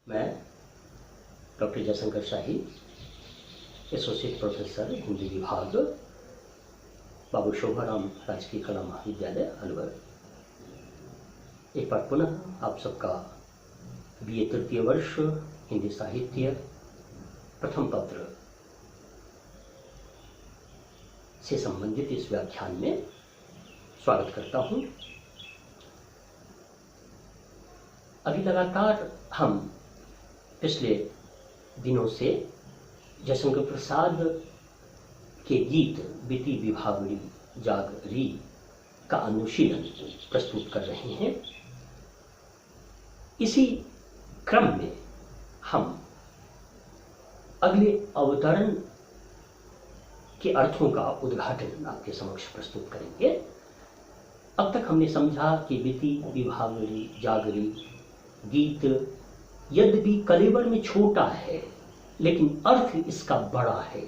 मैं डॉक्टर जयशंकर शाही, associate professor Hindi विभाग, बाबू शोभाराम राजकीय कला महाविद्यालय अलवर। एक बार पुनः आप सबका बीए तृतीय वर्ष हिंदी साहित्य प्रथम पत्र से संबंधित इस व्याख्यान में स्वागत करता हूं। अभी लगातार हम पिछले दिनों से जयशंकर प्रसाद के गीत बीती विभावरी जागरी का अनुशीलन प्रस्तुत कर रहे हैं। इसी क्रम में हम अगले अवतरण के अर्थों का उद्घाटन आपके समक्ष प्रस्तुत करेंगे। अब तक हमने समझा कि बीती विभावरी जागरी गीत यद्यपि कलेवर में छोटा है, लेकिन अर्थ इसका बड़ा है,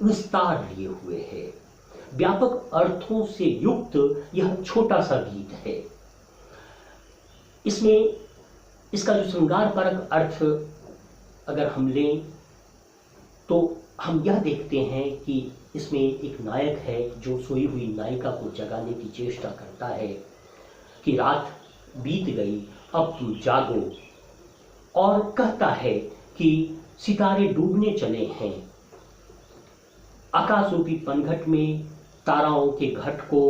विस्तार लिए हुए है। व्यापक अर्थों से युक्त यह छोटा सा गीत है। इसमें इसका जो श्रृंगारपरक अर्थ अगर हम लें तो हम यह देखते हैं कि इसमें एक नायक है जो सोई हुई नायिका को जगाने की चेष्टा करता है कि रात बीत गई, अब तुम जागो, और कहता है कि सितारे डूबने चले हैं। आकाश रूपी पनघट में ताराओं के घट को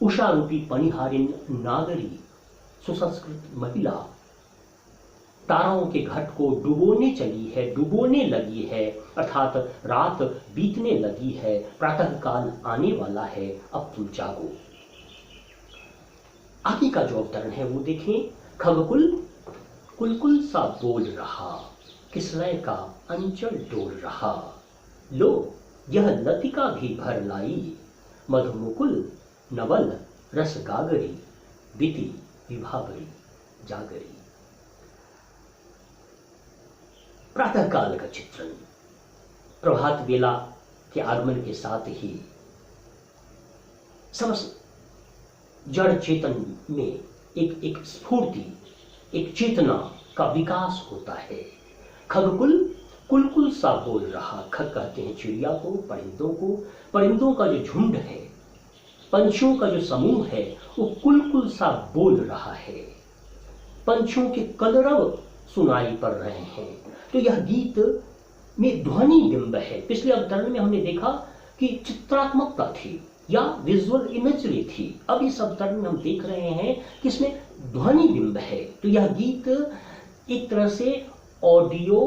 उषा रूपी पनिहारिन नागरी सुसंस्कृत महिला ताराओं के घट को डुबोने चली है, डुबोने लगी है, अर्थात रात बीतने लगी है, प्रातः काल आने वाला है, अब तुम जागो। आगे का जो अवतरण है वो देखें। खगकुल कुलकुल सा बोल रहा, किसलय का अंचल डोल रहा, लो यह लतिका भी भर लाई, मधुमुकुल नवल रस गागरी, बीती विभावरी जागरी। प्रातः काल का चित्रण। प्रभात वेला के आगमन के साथ ही समस्त जड़ चेतन में एक स्फूर्ति, एक चेतना का विकास होता है। खगकुल कुलकुल सा बोल रहा। खग कहते हैं चिड़िया को, परिंदों को। परिंदों का जो झुंड है, पंछियों का जो समूह है, वो कुलकुल सा बोल रहा है। पंछियों के कलरव सुनाई पड़ रहे हैं। तो यह गीत में ध्वनि बिंब है। पिछले अवतरण में हमने देखा कि चित्रात्मकता थी या विजुअल इमेजरी थी। अब इस अवतरण में हम देख रहे हैं कि इसमें ध्वनि बिंब है। तो यह गीत एक तरह से ऑडियो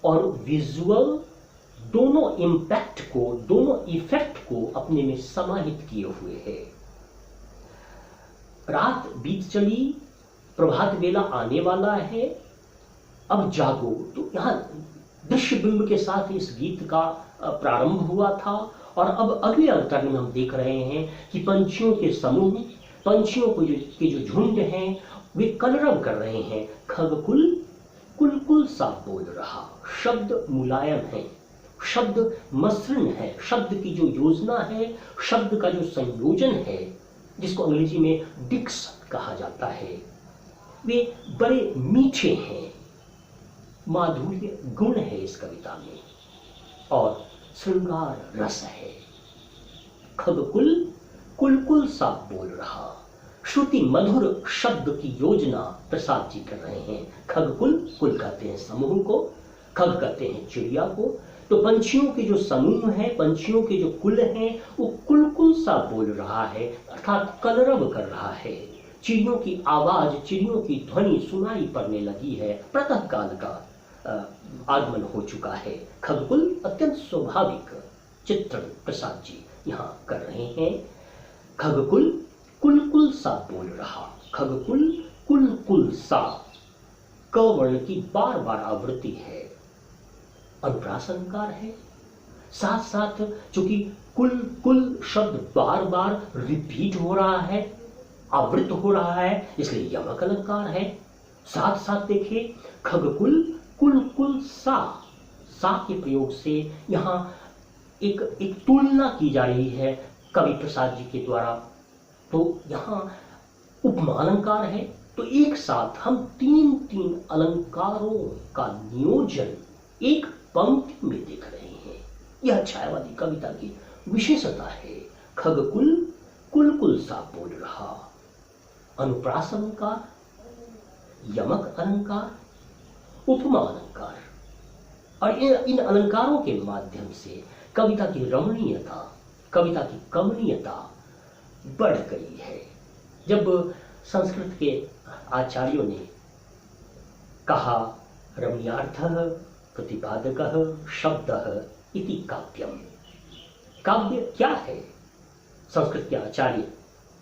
और विजुअल दोनों इंपैक्ट को, दोनों इफेक्ट को अपने में समाहित किए हुए है। रात बीत चली, प्रभात वेला आने वाला है, अब जागो। तो यहाँ दृश्य बिंब के साथ इस गीत का प्रारंभ हुआ था और अब अगले अवतरण में हम देख रहे हैं कि पंछियों के समूह, पंछियों के जो झुंड हैं, वे कलरव कर रहे हैं। खगकुल कुलकुल सा बोल रहा। शब्द मुलायम है, शब्द मसृण है, शब्द की जो योजना है, शब्द का जो संयोजन है, जिसको अंग्रेजी में डिक्स कहा जाता है, वे बड़े मीठे हैं। माधुर्य गुण है इस कविता में और श्रृंगार रस है। खगकुल कुलकुल सा बोल रहा। श्रुति मधुर शब्द की योजना प्रसाद जी कर रहे हैं। खगकुल, कुल कहते हैं समूह को, खग कहते हैं चिड़िया को। तो पंछियों के जो समूह है, पंछियों के जो कुल हैं, वो कुलकुल सा बोल रहा है, अर्थात कलरव कर रहा है। चिड़ियों की आवाज, चिड़ियों की ध्वनि सुनाई पड़ने लगी है। प्रातः काल का आगमन हो चुका है। खगकुल अत्यंत स्वाभाविक चित्रण प्रसाद जी यहाँ कर रहे हैं। खगकुल कुलकुल सा बोल रहा। खगकुल कुलकुल सा, क वर्ण की बार बार आवृत्ति है, अनुप्रास अलंकार है। साथ साथ चूंकि कुल कुल शब्द बार बार रिपीट हो रहा है, आवृत हो रहा है, इसलिए यमक अलंकार है। साथ साथ देखिए खगकुल कुलकुल सा, सा के प्रयोग से यहाँ एक तुलना की जा रही है कवि प्रसाद जी के द्वारा। तो यहाँ उपमा अलंकार है, तो एक साथ हम तीन तीन अलंकारों का नियोजन एक पंक्ति में देख रहे हैं। यह छायावादी कविता की विशेषता है। खगकुल कुल कुल सा बोल रहा, अनुप्रास अलंकार, यमक अलंकार, उपमा अलंकार, और इन अलंकारों के माध्यम से कविता की रमणीयता, कविता की कमनीयता बढ़ गई है। जब संस्कृत के आचार्यों ने कहा रमणीयार्थः प्रतिपादकः शब्दः इति काव्यम, काव्य क्या है? संस्कृत के आचार्य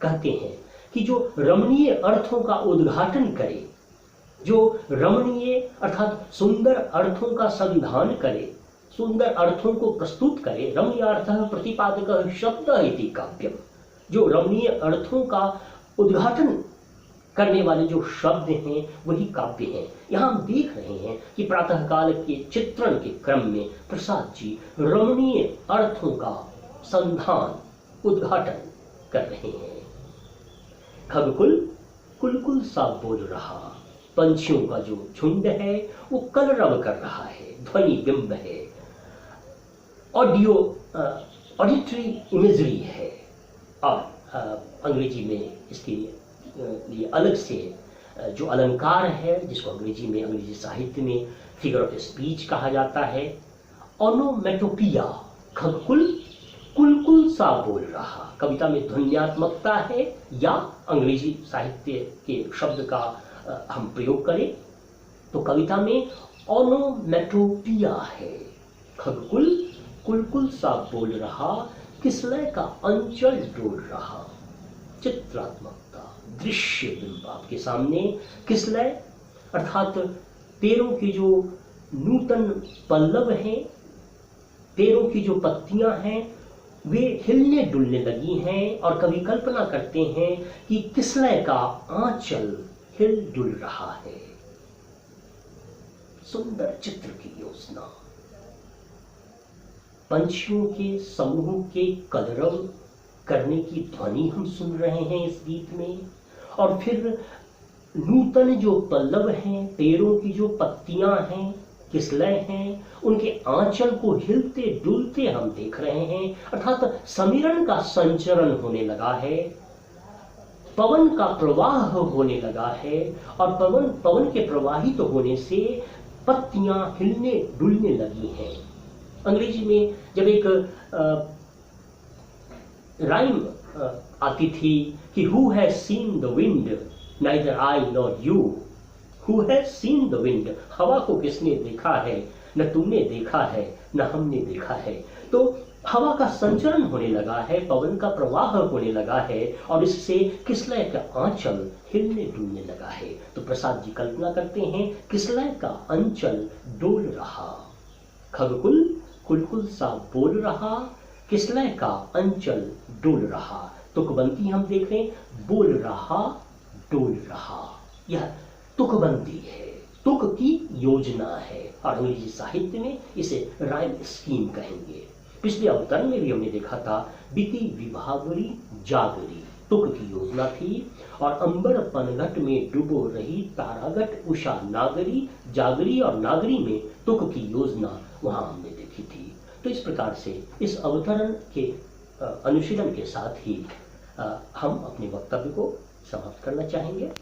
कहते हैं कि जो रमणीय अर्थों का उद्घाटन करे, जो रमणीय अर्थात सुंदर अर्थों का संधान करे, सुंदर अर्थों को प्रस्तुत करे, रमणीयार्थः प्रतिपादकः शब्दः इति काव्यम, जो रमणीय अर्थों का उद्घाटन करने वाले जो शब्द हैं वही काव्य हैं। यहाँ हम देख रहे हैं कि प्रातःकाल के चित्रण के क्रम में प्रसाद जी रमणीय अर्थों का संधान, उद्घाटन कर रहे हैं। खगकुल कुल कुल सा बोल रहा, पंछियों का जो झुंड है वो कलरव कर रहा है, ध्वनि बिंब है, ऑडिटरी इमेजरी है। और अंग्रेजी में इसके लिए अलग से जो अलंकार है, जिसको अंग्रेजी में, अंग्रेजी साहित्य में फिगर ऑफ स्पीच कहा जाता है, ओनोमेटोपिया। खगकुल कुल कुल सा बोल रहा, कविता में ध्वन्यात्मकता है, या अंग्रेजी साहित्य के शब्द का हम प्रयोग करें तो कविता में ओनोमेटोपिया है। खगकुल कुल कुल सा बोल रहा, किसलय का अंचल डोल रहा। चित्रात्मकता, दृश्य बिंब आपके सामने। किसलय अर्थात पेड़ों के जो नूतन पल्लव हैं, पेड़ों की जो पत्तियां हैं वे हिलने डुलने लगी हैं, और कवि कल्पना करते हैं कि किसलय का आंचल हिल डुल रहा है। सुंदर चित्र की योजना, पंछियों के समूह के कलरव करने की ध्वनि हम सुन रहे हैं इस गीत में, और फिर नूतन जो पल्लव हैं, पेड़ों की जो पत्तियां हैं, किसलय हैं, उनके आंचल को हिलते डुलते हम देख रहे हैं। अर्थात समीरण का संचरण होने लगा है, पवन का प्रवाह होने लगा है, और पवन के प्रवाहित होने से पत्तियां हिलने डुलने लगी हैं। अंग्रेजी में जब एक राइम आती थी कि who has seen the wind, neither I nor you. Who has seen the wind, हवा को किसने देखा है, न तुमने देखा है न हमने देखा है। तो हवा का संचरण होने लगा है, पवन का प्रवाह होने लगा है, और इससे किसलय का आंचल हिलने डुलने लगा है। तो प्रसाद जी कल्पना करते हैं किसलय का अंचल डोल रहा। खगकुल कुल कुल सा बोल रहा, किसलय का अंचल डोल रहा। तुकबंदी हम देख रहे हैं, बोल रहा डोल रहा, यह तुकबंदी है, तुक की योजना है, और अंग्रेजी साहित्य में इसे राइम स्कीम कहेंगे। पिछले अवतरण में भी हमने देखा था बीती विभावरी जागरी, तुक की योजना थी, और अंबर पनघट में डुबो रही तारागट उषा नागरी, जागरी और नागरी में तुक की योजना वहां हमने देखी थी। तो इस प्रकार से इस अवतरण के अनुशीलन के साथ ही हम अपने वक्तव्य को समाप्त करना चाहेंगे।